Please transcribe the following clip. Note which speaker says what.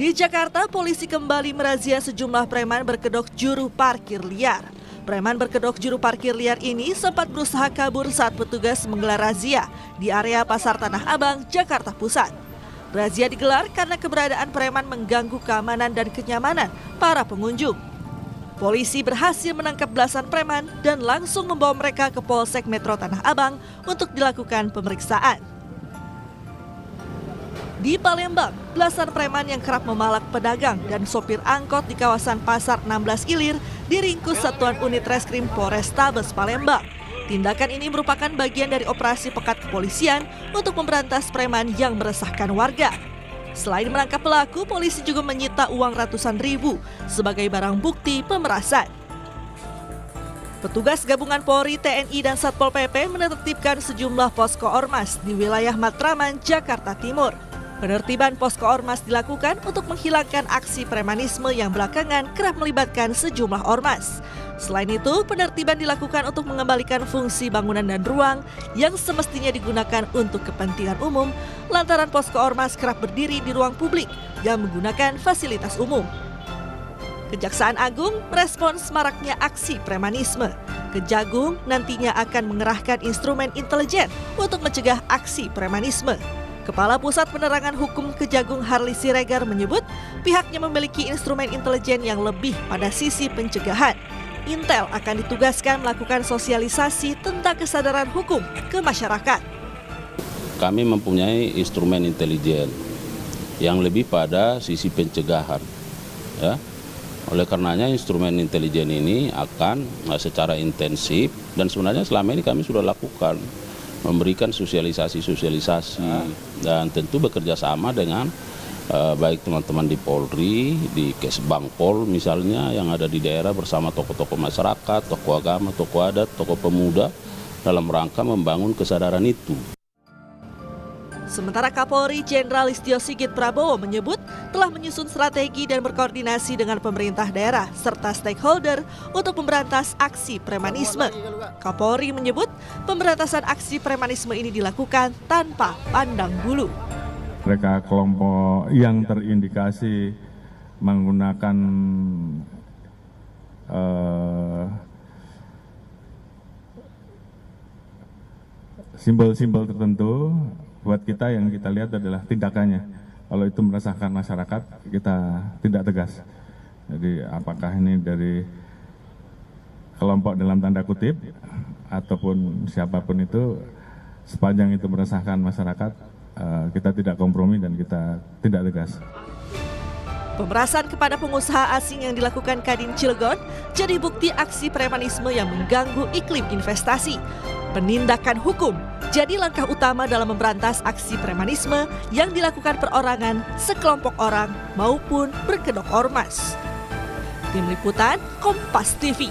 Speaker 1: Di Jakarta, polisi kembali merazia sejumlah preman berkedok juru parkir liar. Preman berkedok juru parkir liar ini sempat berusaha kabur saat petugas menggelar razia di area Pasar Tanah Abang, Jakarta Pusat. Razia digelar karena keberadaan preman mengganggu keamanan dan kenyamanan para pengunjung. Polisi berhasil menangkap belasan preman dan langsung membawa mereka ke Polsek Metro Tanah Abang untuk dilakukan pemeriksaan. Di Palembang, belasan preman yang kerap memalak pedagang dan sopir angkot di kawasan Pasar 16 Ilir diringkus Satuan Unit Reskrim Polrestabes Palembang. Tindakan ini merupakan bagian dari operasi pekat kepolisian untuk memberantas preman yang meresahkan warga. Selain menangkap pelaku, polisi juga menyita uang ratusan ribu sebagai barang bukti pemerasan. Petugas gabungan Polri, TNI, dan Satpol PP menertibkan sejumlah posko ormas di wilayah Matraman, Jakarta Timur. Penertiban posko ormas dilakukan untuk menghilangkan aksi premanisme yang belakangan kerap melibatkan sejumlah ormas. Selain itu, penertiban dilakukan untuk mengembalikan fungsi bangunan dan ruang yang semestinya digunakan untuk kepentingan umum, lantaran posko ormas kerap berdiri di ruang publik yang menggunakan fasilitas umum. Kejaksaan Agung merespons maraknya aksi premanisme. Kejagung nantinya akan mengerahkan instrumen intelijen untuk mencegah aksi premanisme. Kepala Pusat Penerangan Hukum Kejagung Harli Siregar menyebut pihaknya memiliki instrumen intelijen yang lebih pada sisi pencegahan. Intel akan ditugaskan melakukan sosialisasi tentang kesadaran hukum ke masyarakat.
Speaker 2: Kami mempunyai instrumen intelijen yang lebih pada sisi pencegahan. Ya. Oleh karenanya instrumen intelijen ini akan secara intensif dan sebenarnya selama ini kami sudah lakukan. Memberikan sosialisasi dan tentu bekerja sama dengan baik teman-teman di Polri, di Kesbangpol misalnya yang ada di daerah bersama tokoh-tokoh masyarakat, tokoh agama, tokoh adat, tokoh pemuda dalam rangka membangun kesadaran itu.
Speaker 1: Sementara Kapolri Jenderal Listio Sigit Prabowo menyebut telah menyusun strategi dan berkoordinasi dengan pemerintah daerah serta stakeholder untuk memberantas aksi premanisme. Kapolri menyebut pemberantasan aksi premanisme ini dilakukan tanpa pandang bulu.
Speaker 3: Mereka kelompok yang terindikasi menggunakan simbol-simbol tertentu. Buat kita yang kita lihat adalah tindakannya. Kalau itu meresahkan masyarakat, kita tidak tegas. Jadi apakah ini dari kelompok dalam tanda kutip, ataupun siapapun itu, sepanjang itu meresahkan masyarakat, kita tidak kompromi dan kita tidak tegas.
Speaker 1: Pemerasan kepada pengusaha asing yang dilakukan Kadin Cilegon jadi bukti aksi premanisme yang mengganggu iklim investasi. Penindakan hukum jadi langkah utama dalam memberantas aksi premanisme yang dilakukan perorangan, sekelompok orang, maupun berkedok ormas. Tim Liputan Kompas TV.